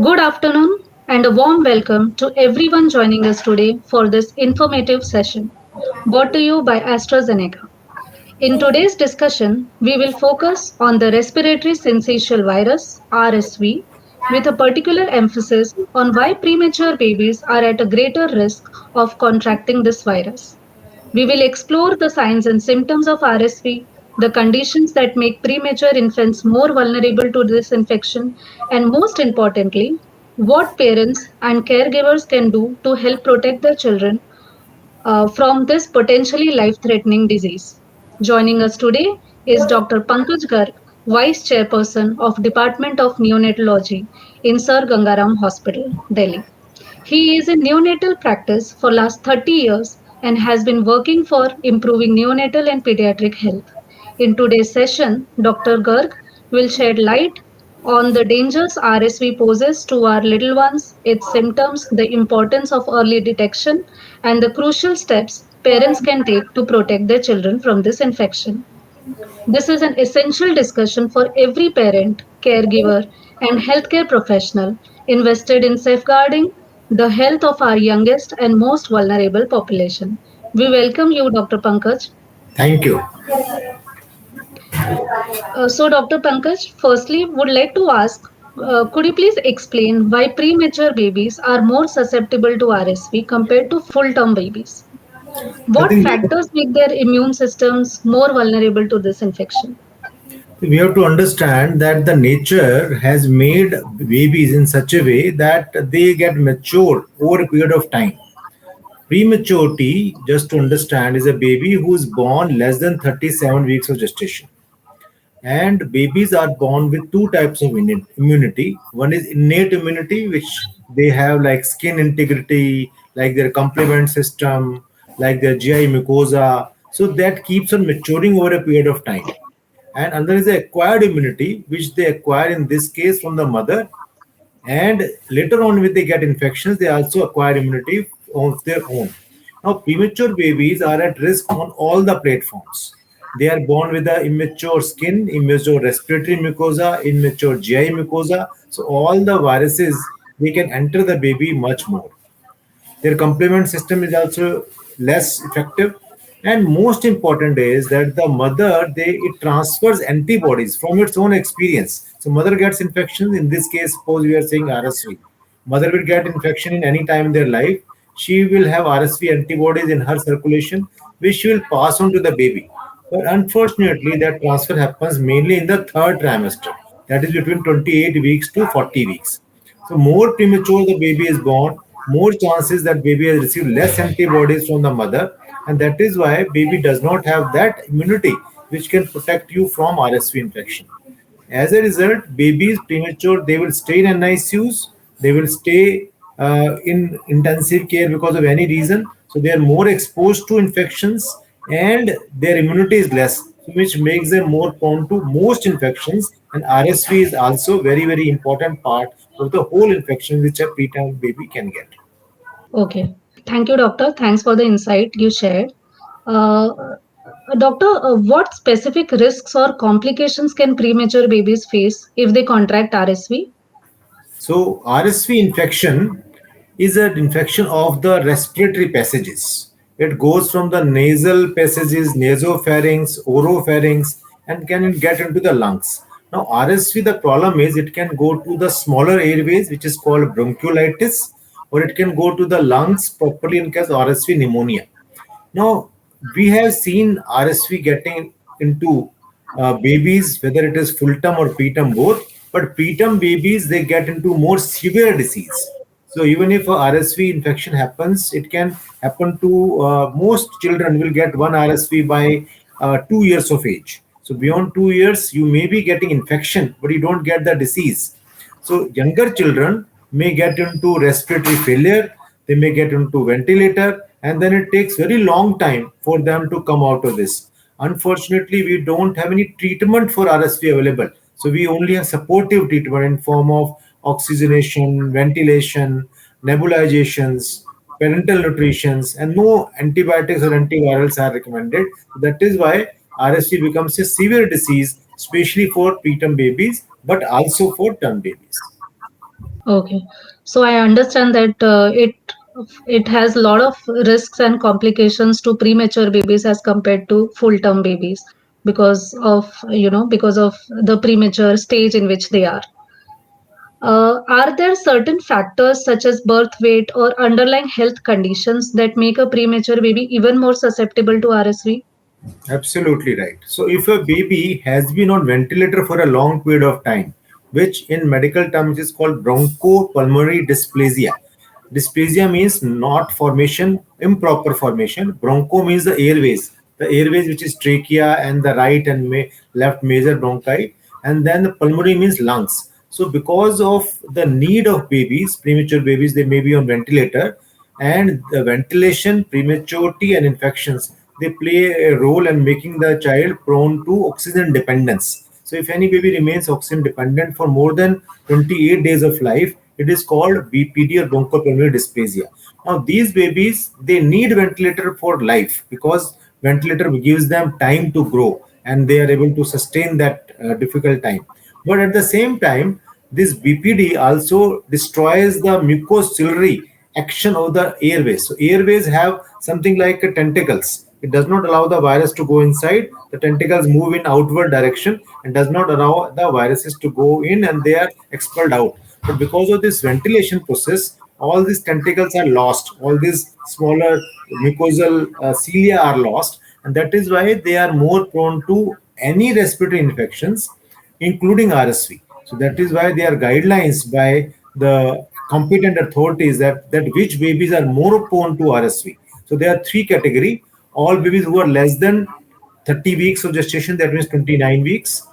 Good afternoon and a warm welcome to everyone joining us today for this informative session brought to you by AstraZeneca. In today's discussion, we will focus on the respiratory syncytial virus (RSV) with a particular emphasis on why premature babies are at a greater risk of contracting this virus. We will explore the signs and symptoms of RSV, the conditions that make premature infants more vulnerable to this infection, and most importantly, what parents and caregivers can do to help protect their children from this potentially life threatening disease. Joining us today is Dr. Pankaj Garg, Vice Chairperson of Department of Neonatology in Sir Gangaram Hospital, Delhi. He is in neonatal practice for last 30 years and has been working for improving neonatal and pediatric health. In today's session, Dr. Garg will shed light on the dangers RSV poses to our little ones, its symptoms, the importance of early detection, and the crucial steps parents can take to protect their children from this infection. This is an essential discussion for every parent, caregiver, and healthcare professional invested in safeguarding the health of our youngest and most vulnerable population. We welcome you, Dr. Pankaj. Thank you. Dr. Pankaj, firstly, would like to ask, could you please explain why premature babies are more susceptible to RSV compared to full-term babies? I What think factors make their immune systems more vulnerable to this infection? we have to understand that the nature has made babies in such a way that they get mature over a period of time. Prematurity, just to understand, is a baby who is born less than 37 weeks of gestation. And babies are born with two types of immunity. One is innate immunity, which they have like skin integrity, like their complement system, like their GI mucosa. So that keeps on maturing over a period of time. And another is the acquired immunity, which they acquire in this case from the mother. And later on, when they get infections, they also acquire immunity of their own. Now, premature babies are at risk on all the platforms. They are born with a immature skin, immature respiratory mucosa, immature GI mucosa. So all the viruses they can enter the baby much more. Their complement system is also less effective. And most important is that the mother they it transfers antibodies from its own experience. So mother gets infections. In this case, suppose we are saying RSV. Mother will get infection in any time in their life. She will have RSV antibodies in her circulation, which she will pass on to the baby. But unfortunately, that transfer happens mainly in the third trimester, that is between 28 weeks to 40 weeks. So more premature the baby is born, more chances that baby has received less antibodies from the mother, and that is why baby does not have that immunity which can protect you from RSV infection. As a result, babies premature they will stay in NICUs, they will stay in intensive care because of any reason. So they are more exposed to infections and their immunity is less, which makes them more prone to most infections. And RSV is also very important part of the whole infection which a preterm baby can get. Okay. Thank you, doctor. Thanks for the insight you shared. Uh, Doctor, what specific risks or complications can premature babies face if they contract RSV? So RSV infection is an infection of the respiratory passages. It goes from the nasal passages, nasopharynx, oropharynx, and can get into the lungs. Now RSV, the problem is it can go to the smaller airways, which is called bronchiolitis, or it can go to the lungs, properly in case RSV pneumonia. Now, we have seen RSV getting into babies, whether it is full term or preterm both. But preterm babies, they get into more severe disease. So even if a RSV infection happens, it can happen to most children will get one RSV by 2 years of age. So beyond 2 years, you may be getting infection, but you don't get the disease. So younger children may get into respiratory failure, they may get into ventilator, and then it takes very long time for them to come out of this. Unfortunately, we don't have any treatment for RSV available. So we only have supportive treatment in form of oxygenation, ventilation, nebulizations, parental nutritions, and no antibiotics or antivirals are recommended. That is why RSV becomes a severe disease, especially for preterm babies, but also for term babies. Okay. So I understand that it has a lot of risks and complications to premature babies as compared to full-term babies because of, because of the premature stage in which they are. Are there certain factors such as birth weight or underlying health conditions that make a premature baby even more susceptible to RSV? Absolutely right. So, if a baby has been on ventilator for a long period of time, which in medical terms is called bronchopulmonary dysplasia. Dysplasia means not formation, improper formation. Broncho means the airways which is trachea and the right and left major bronchi, and then the pulmonary means lungs. So, because of the need of babies, premature babies, they may be on ventilator, and the ventilation, prematurity, and infections, they play a role in making the child prone to oxygen dependence. So, if any baby remains oxygen dependent for more than 28 days of life, it is called BPD or bronchopulmonary dysplasia. Now, these babies they need ventilator for life because ventilator gives them time to grow and they are able to sustain that difficult time. But at the same time, this BPD also destroys the mucociliary action of the airways. So airways have something like tentacles. It does not allow the virus to go inside. The tentacles move in outward direction and does not allow the viruses to go in and they are expelled out. But because of this ventilation process, all these tentacles are lost. All these smaller mucosal cilia are lost, and that is why they are more prone to any respiratory infections, including RSV. So that is why there are guidelines by the competent authorities that which babies are more prone to RSV. So there are three category. All babies who are less than 30 weeks of gestation, that means 29 weeks.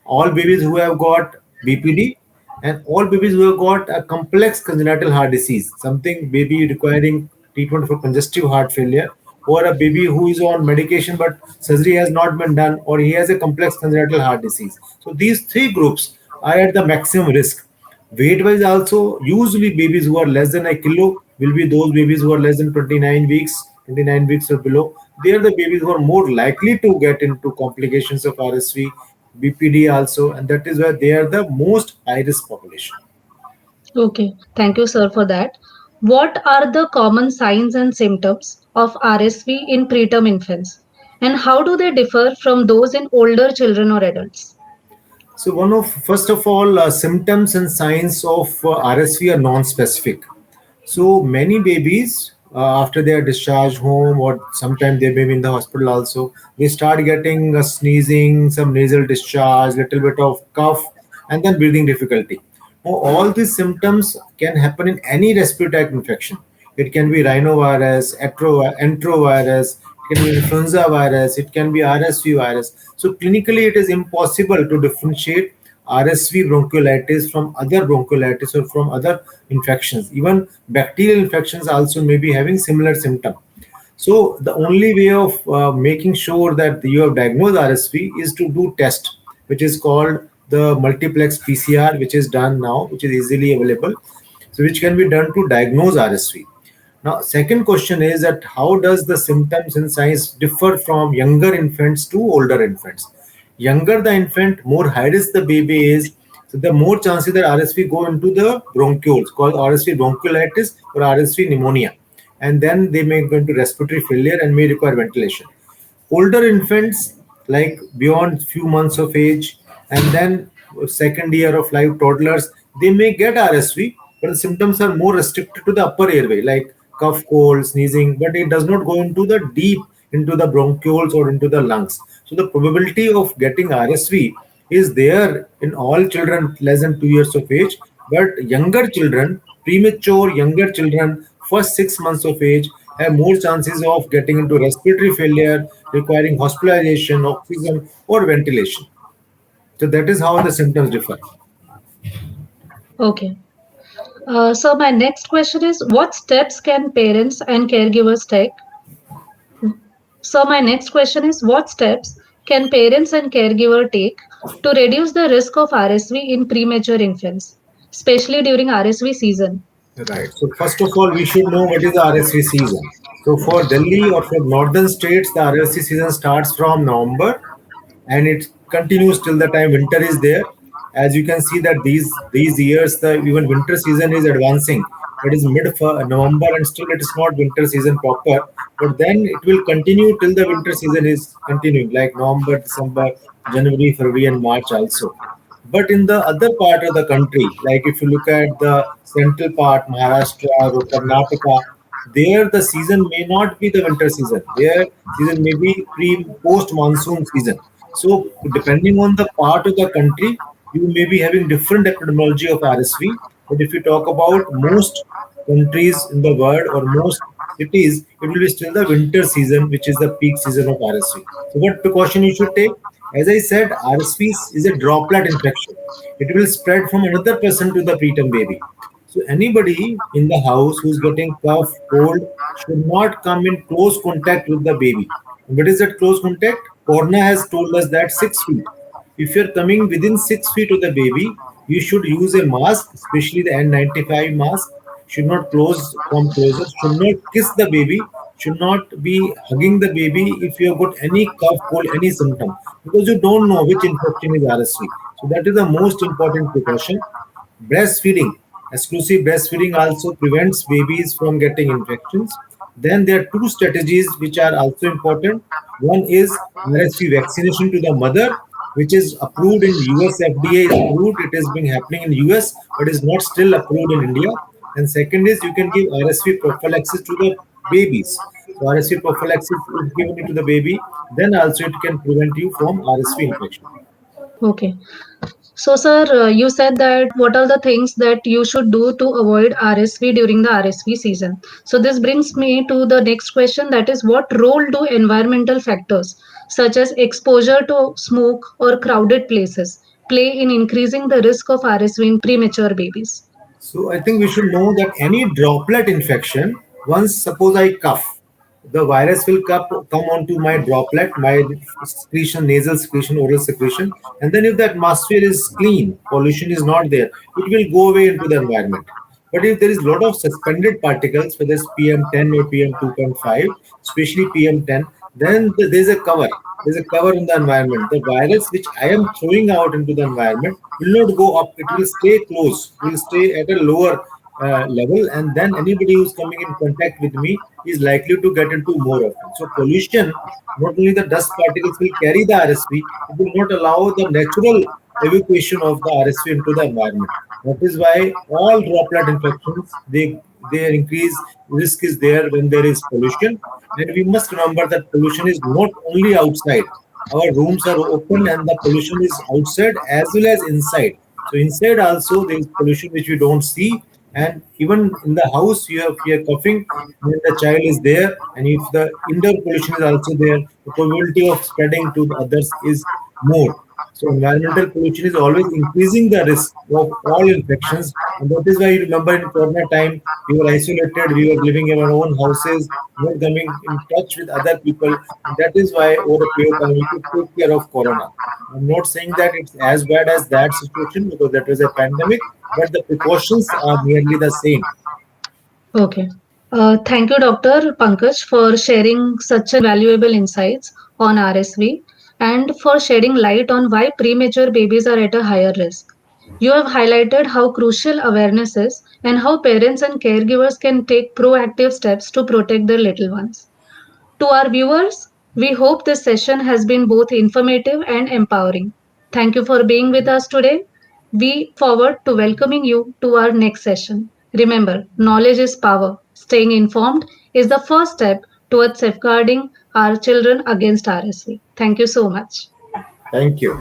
All babies who have got BPD, and all babies who have got a complex congenital heart disease, something baby requiring treatment for congestive heart failure, or a baby who is on medication but surgery has not been done, or he has a complex congenital heart disease. So these three groups are at the maximum risk. Weight wise, also, usually babies who are less than a kilo will be those babies who are less than 29 weeks or below. They are the babies who are more likely to get into complications of RSV, BPD also, and that is why they are the most high risk population. Okay, thank you, sir, for that. What are the common signs and symptoms of RSV in preterm infants? And how do they differ from those in older children or adults? So first of all, symptoms and signs of RSV are non-specific. So many babies, after they are discharged home, or sometimes they may be in the hospital also, they start getting sneezing, some nasal discharge, little bit of cough, and then breathing difficulty. Now, all these symptoms can happen in any respiratory tract infection. It can be rhinovirus, enterovirus, it can be influenza virus, it can be RSV virus. So clinically, it is impossible to differentiate RSV bronchiolitis from other bronchiolitis or from other infections. Even bacterial infections also may be having similar symptom. So the only way of making sure that you have diagnosed RSV is to do test, which is called the multiplex PCR, which is done now, which is easily available. So which can be done to diagnose RSV. Now, second question is that how does the symptoms and signs differ from younger infants to older infants? Younger the infant, more high risk the baby is, so the more chances that RSV go into the bronchioles, called RSV bronchiolitis or RSV pneumonia, and then they may go into respiratory failure and may require ventilation. Older infants, like beyond few months of age, and then second year of life toddlers, they may get RSV, but the symptoms are more restricted to the upper airway, like cough, cold, sneezing, but it does not go into the deep into the bronchioles or into the lungs. So the probability of getting RSV is there in all children less than 2 years of age, but younger children, premature younger children, first 6 months of age, have more chances of getting into respiratory failure, requiring hospitalization, oxygen, or ventilation. So that is how the symptoms differ. Okay. So my next question is, what steps can parents and caregivers take? So my next question is, what steps can parents and caregiver take to reduce the risk of RSV in premature infants, especially during RSV season? Right. So first of all, we should know what is the RSV season. So for Delhi or for northern states, the RSV season starts from November and it continues till the time winter is there. As you can see that these years the even winter season is advancing. It is mid November and still it is not winter season proper. But then it will continue till the winter season is continuing, like November, December, January, February, and March also. But in the other part of the country, like if you look at the central part, Maharashtra or Karnataka, there the season may not be the winter season. Their season may be post monsoon season. So depending on the part of the country, you may be having different epidemiology of RSV. But if you talk about most countries in the world or most cities, it will be still the winter season, which is the peak season of RSV. So what precaution you should take? As I said, RSV is a droplet infection. It will spread from another person to the preterm baby. So anybody in the house who's getting cough, cold should not come in close contact with the baby. What is that close contact? Corona has told us that 6 feet. If you're coming within 6 feet of the baby, you should use a mask, especially the N95 mask. Should not come closer. Should not kiss the baby. Should not be hugging the baby if you have got any cough, cold, any symptom, because you don't know which infection is RSV. So that is the most important precaution. Breastfeeding, exclusive breastfeeding also prevents babies from getting infections. Then there are two strategies which are also important. One is RSV vaccination to the mother, which is approved in US. FDA is approved. It has been happening in US, but is not still approved in India. And second is you can give RSV prophylaxis to the babies. So RSV prophylaxis is given to the baby. Then also it can prevent you from RSV infection. Okay. So, sir, you said that what are the things that you should do to avoid RSV during the RSV season? So, this brings me to the next question, that is, what role do environmental factors such as exposure to smoke or crowded places play in increasing the risk of RSV in premature babies? So I think we should know that any droplet infection, once suppose I cough, the virus will come onto my droplet, my secretion, nasal secretion, oral secretion, and then if the atmosphere is clean, pollution is not there, it will go away into the environment. But if there is a lot of suspended particles, whether it's PM10 or PM2.5, especially PM10, then there's a cover. There's a cover in the environment. The virus which I am throwing out into the environment will not go up. It will stay close. Will stay at a lower level, and then anybody who's coming in contact with me is likely to get into more often. So pollution, not only the dust particles will carry the RSV, it will not allow the natural evacuation of the RSV into the environment. That is why all droplet infections, their increased risk is there when there is pollution. And we must remember that pollution is not only outside. Our rooms are open and the pollution is outside as well as inside. So inside also there is pollution which we don't see, and even in the house you are coughing when the child is there, and if the indoor pollution is also there, the probability of spreading to the others is more. So environmental pollution is always increasing the risk of all infections, and that is why you remember in Corona time we were isolated, we were living in our own houses, not coming in touch with other people, and that is why over a period of time we could take care of Corona. I'm not saying that it's as bad as that situation because that was a pandemic, but the precautions are nearly the same. Okay. Thank you, Dr. Pankaj, for sharing such valuable insights on RSV and for shedding light on why premature babies are at a higher risk. You have highlighted how crucial awareness is and how parents and caregivers can take proactive steps to protect their little ones. To our viewers, we hope this session has been both informative and empowering. Thank you for being with us today. We look forward to welcoming you to our next session. Remember, knowledge is power. Staying informed is the first step towards safeguarding our children against RSV. Thank you so much. Thank you.